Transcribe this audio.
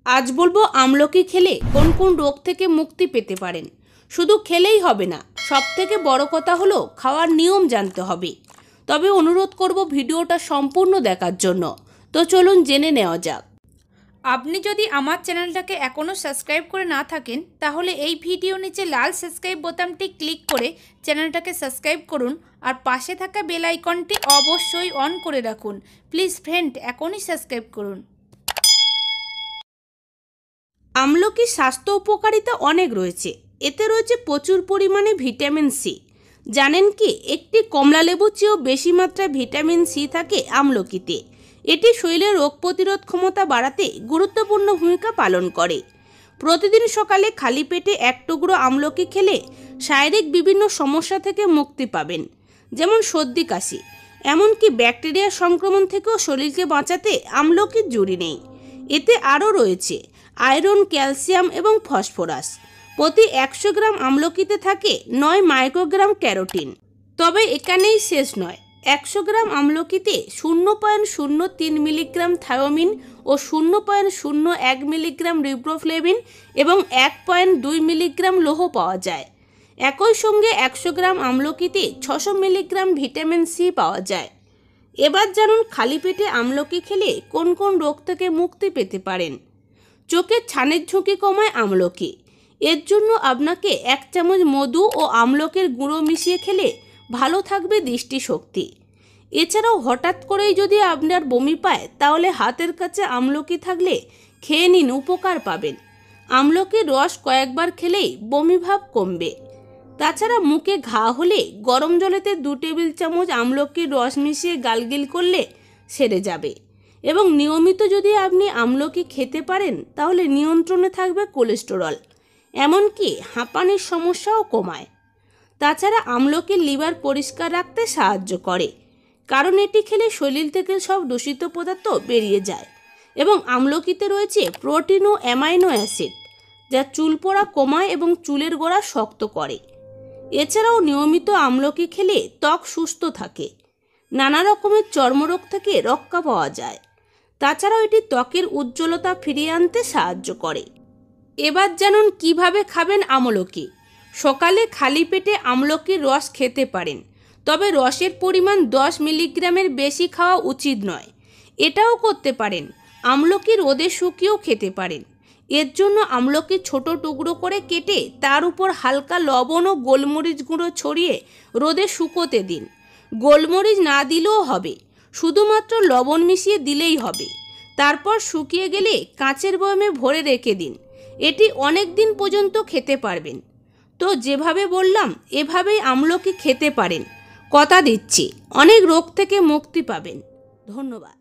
আজ বলবো আমলকি খেলে কোন কোন রোগ থেকে মুক্তি পেতে পারেন। শুধু খেলেই হবে না, সবথেকে বড় কথা হলো খাওয়ার নিয়ম জানতে হবে। তবে অনুরোধ করব ভিডিওটা সম্পূর্ণ দেখার জন্য। তো চলুন জেনে নেওয়া যাক। আপনি যদি আমার চ্যানেলটাকে এখনও সাবস্ক্রাইব করে না থাকেন তাহলে এই ভিডিও নিচে লাল সাবস্ক্রাইব বোতামটি ক্লিক করে চ্যানেলটাকে সাবস্ক্রাইব করুন আর পাশে থাকা বেল আইকনটি অবশ্যই অন করে রাখুন। প্লিজ ফ্রেন্ড, এখনই সাবস্ক্রাইব করুন। আমলকির স্বাস্থ্য উপকারিতা অনেক রয়েছে। এতে রয়েছে প্রচুর পরিমাণে ভিটামিন সি। জানেন কি, একটি কমলালেবুর চেয়েও বেশি মাত্রায় ভিটামিন সি থাকে আমলকিতে। এটি শরীরের রোগ প্রতিরোধ ক্ষমতা বাড়াতে গুরুত্বপূর্ণ ভূমিকা পালন করে। প্রতিদিন সকালে খালি পেটে এক টুকরো আমলকি খেলে শারীরিক বিভিন্ন সমস্যা থেকে মুক্তি পাবেন, যেমন সর্দি কাশি, এমনকি ব্যাকটেরিয়া সংক্রমণ থেকেও শরীরকে বাঁচাতে আমলকির জুড়ি নেই। এতে আরও রয়েছে আয়রন, ক্যালসিয়াম এবং ফসফরাস। প্রতি 100 গ্রাম আমলকিতে থাকে 9 মাইক্রোগ্রাম ক্যারোটিন। তবে এখানেই শেষ নয়, 100 গ্রাম আমলকিতে 0.03 মিলিগ্রাম থায়োমিন ও 0.01 মিলিগ্রাম রিবোফ্লেভিন এবং 1.2 মিলিগ্রাম লৌহ পাওয়া যায়। একই সঙ্গে 100 গ্রাম আমলকিতে 600 মিলিগ্রাম ভিটামিন সি পাওয়া যায়। এবার জানুন খালি পেটে আমলকি খেলে কোন কোন রোগ থেকে মুক্তি পেতে পারেন। চোখের ছানির ঝুঁকি কমায় আমলকি। এর জন্য আপনাকে 1 চামচ মধু ও আমলকির গুঁড়ো মিশিয়ে খেলে ভালো থাকবে দৃষ্টিশক্তি। এছাড়াও হঠাৎ করেই যদি আপনার বমি পায় তাহলে হাতের কাছে আমলকি থাকলে খেয়ে নিন, উপকার পাবেন। আমলকির রস কয়েকবার খেলেই বমি ভাব কমবে। তাছাড়া মুখে ঘা হলে গরম জলেতে 2 টেবিল চামচ আমলকির রস মিশিয়ে গালগিল করলে সেরে যাবে। এবং নিয়মিত যদি আপনি আমলকি খেতে পারেন তাহলে নিয়ন্ত্রণে থাকবে কোলেস্টেরল, এমনকি হাঁপানির সমস্যাও কমায়। তাছাড়া আমলকি লিভার পরিষ্কার রাখতে সাহায্য করে, কারণ এটি খেলে শরীর থেকে সব দূষিত পদার্থ বেরিয়ে যায়। এবং আমলকিতে রয়েছে প্রোটিন ও অ্যামাইনো অ্যাসিড, যা চুল পড়া কমায় এবং চুলের গোড়া শক্ত করে। এছাড়াও নিয়মিত আমলকি খেলে ত্বক সুস্থ থাকে, নানা রকমের চর্মরোগ থেকে রক্ষা পাওয়া যায়। তাছাড়াও এটি ত্বকের উজ্জ্বলতা ফিরিয়ে আনতে সাহায্য করে। এবার জানুন কিভাবে খাবেন আমলকি। সকালে খালি পেটে আমলকির রস খেতে পারেন, তবে রসের পরিমাণ 10 মিলিগ্রামের বেশি খাওয়া উচিত নয়। এটাও করতে পারেন, আমলকি রোদে শুকিয়েও খেতে পারেন। এর জন্য আমলকি ছোট টুকরো করে কেটে তার উপর হালকা লবণ ও গোলমরিচ গুঁড়ো ছড়িয়ে রোদে শুকোতে দিন। গোলমরিচ না দিলেও হবে, শুধুমাত্র লবণ মিশিয়ে দিলেই হবে। তারপর শুকিয়ে গেলে কাঁচের বয়ামে ভরে রেখে দিন। এটি অনেক দিন পর্যন্ত খেতে পারবেন। তো যেভাবে বললাম এভাবেই আমলকি খেতে পারেন, কথা দিচ্ছি অনেক রোগ থেকে মুক্তি পাবেন। ধন্যবাদ।